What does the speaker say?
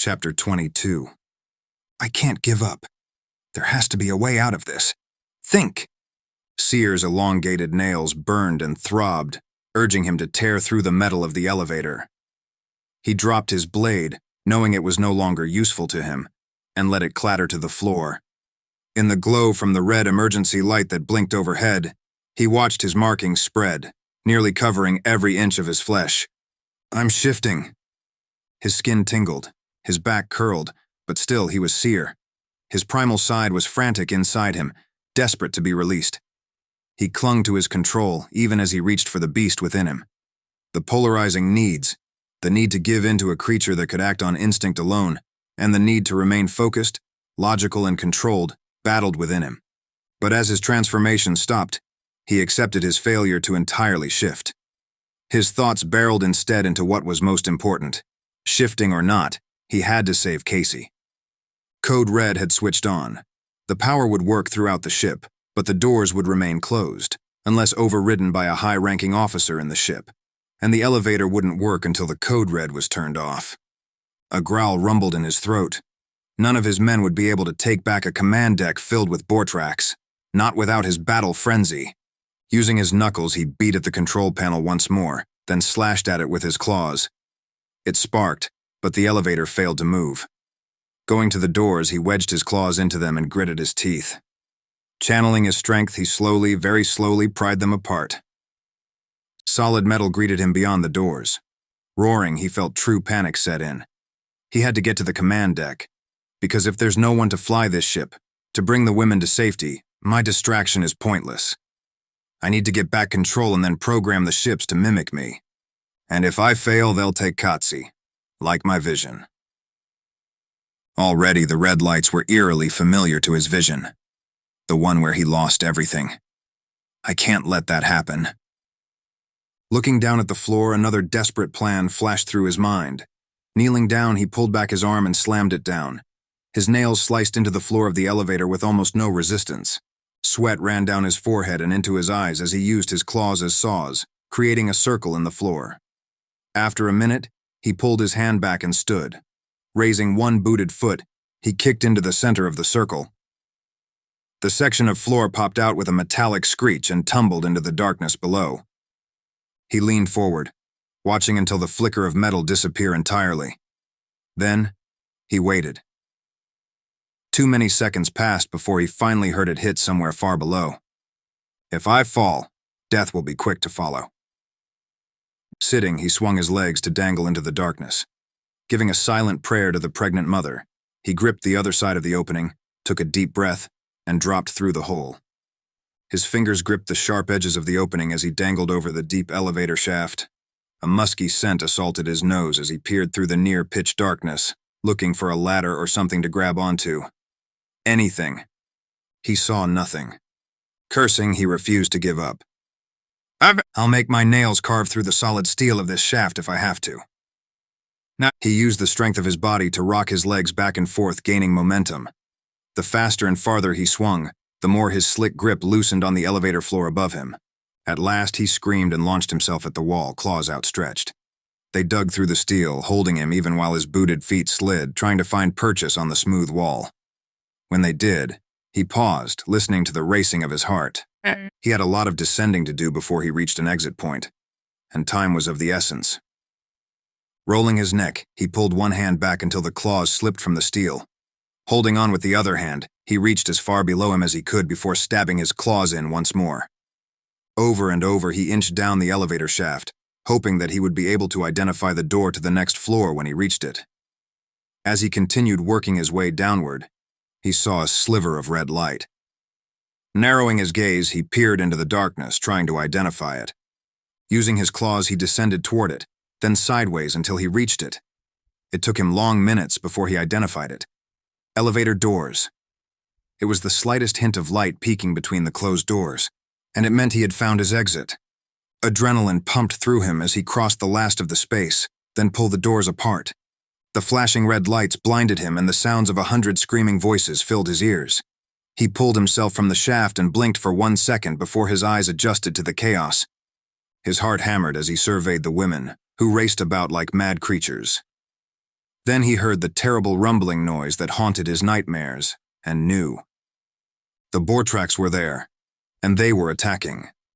Chapter 22. I can't give up. There has to be a way out of this. Think! Sear's elongated nails burned and throbbed, urging him to tear through the metal of the elevator. He dropped his blade, knowing it was no longer useful to him, and let it clatter to the floor. In the glow from the red emergency light that blinked overhead, he watched his markings spread, nearly covering every inch of his flesh. I'm shifting. His skin tingled, his back curled, but still he was Sear. His primal side was frantic inside him, desperate to be released. He clung to his control even as he reached for the beast within him. The polarizing needs, the need to give in to a creature that could act on instinct alone, and the need to remain focused, logical, and controlled, battled within him. But as his transformation stopped, he accepted his failure to entirely shift. His thoughts barreled instead into what was most important. Shifting or not, he had to save Kaci. Code Red had switched on. The power would work throughout the ship, but the doors would remain closed, unless overridden by a high-ranking officer in the ship, and the elevator wouldn't work until the Code Red was turned off. A growl rumbled in his throat. None of his men would be able to take back a command deck filled with Bortrax, not without his battle frenzy. Using his knuckles, he beat at the control panel once more, then slashed at it with his claws. It sparked, but the elevator failed to move. Going to the doors, he wedged his claws into them and gritted his teeth. Channeling his strength, he slowly, very slowly pried them apart. Solid metal greeted him beyond the doors. Roaring, he felt true panic set in. He had to get to the command deck, because if there's no one to fly this ship, to bring the women to safety, my distraction is pointless. I need to get back control and then program the ships to mimic me. And if I fail, they'll take Kaci, like my vision. Already the red lights were eerily familiar to his vision. The one where he lost everything. I can't let that happen. Looking down at the floor, another desperate plan flashed through his mind. Kneeling down, he pulled back his arm and slammed it down. His nails sliced into the floor of the elevator with almost no resistance. Sweat ran down his forehead and into his eyes as he used his claws as saws, creating a circle in the floor. After a minute, he pulled his hand back and stood. Raising one booted foot, he kicked into the center of the circle. The section of floor popped out with a metallic screech and tumbled into the darkness below. He leaned forward, watching until the flicker of metal disappear entirely. Then, he waited. Too many seconds passed before he finally heard it hit somewhere far below. If I fall, death will be quick to follow. Sitting, he swung his legs to dangle into the darkness. Giving a silent prayer to the pregnant mother, he gripped the other side of the opening, took a deep breath, and dropped through the hole. His fingers gripped the sharp edges of the opening as he dangled over the deep elevator shaft. A musky scent assaulted his nose as he peered through the near-pitch darkness, looking for a ladder or something to grab onto. Anything. He saw nothing. Cursing, he refused to give up. I'll make my nails carve through the solid steel of this shaft if I have to. Now, he used the strength of his body to rock his legs back and forth, gaining momentum. The faster and farther he swung, the more his slick grip loosened on the elevator floor above him. At last, he screamed and launched himself at the wall, claws outstretched. They dug through the steel, holding him even while his booted feet slid, trying to find purchase on the smooth wall. When they did, he paused, listening to the racing of his heart. He had a lot of descending to do before he reached an exit point, and time was of the essence. Rolling his neck, he pulled one hand back until the claws slipped from the steel. Holding on with the other hand, he reached as far below him as he could before stabbing his claws in once more. Over and over, he inched down the elevator shaft, hoping that he would be able to identify the door to the next floor when he reached it. As he continued working his way downward, he saw a sliver of red light. Narrowing his gaze, he peered into the darkness, trying to identify it. Using his claws, he descended toward it, then sideways until he reached it. It took him long minutes before he identified it. Elevator doors. It was the slightest hint of light peeking between the closed doors, and it meant he had found his exit. Adrenaline pumped through him as he crossed the last of the space, then pulled the doors apart. The flashing red lights blinded him, and the sounds of 100 screaming voices filled his ears. He pulled himself from the shaft and blinked for 1 second before his eyes adjusted to the chaos. His heart hammered as he surveyed the women, who raced about like mad creatures. Then he heard the terrible rumbling noise that haunted his nightmares, and knew. The Bortrax were there, and they were attacking.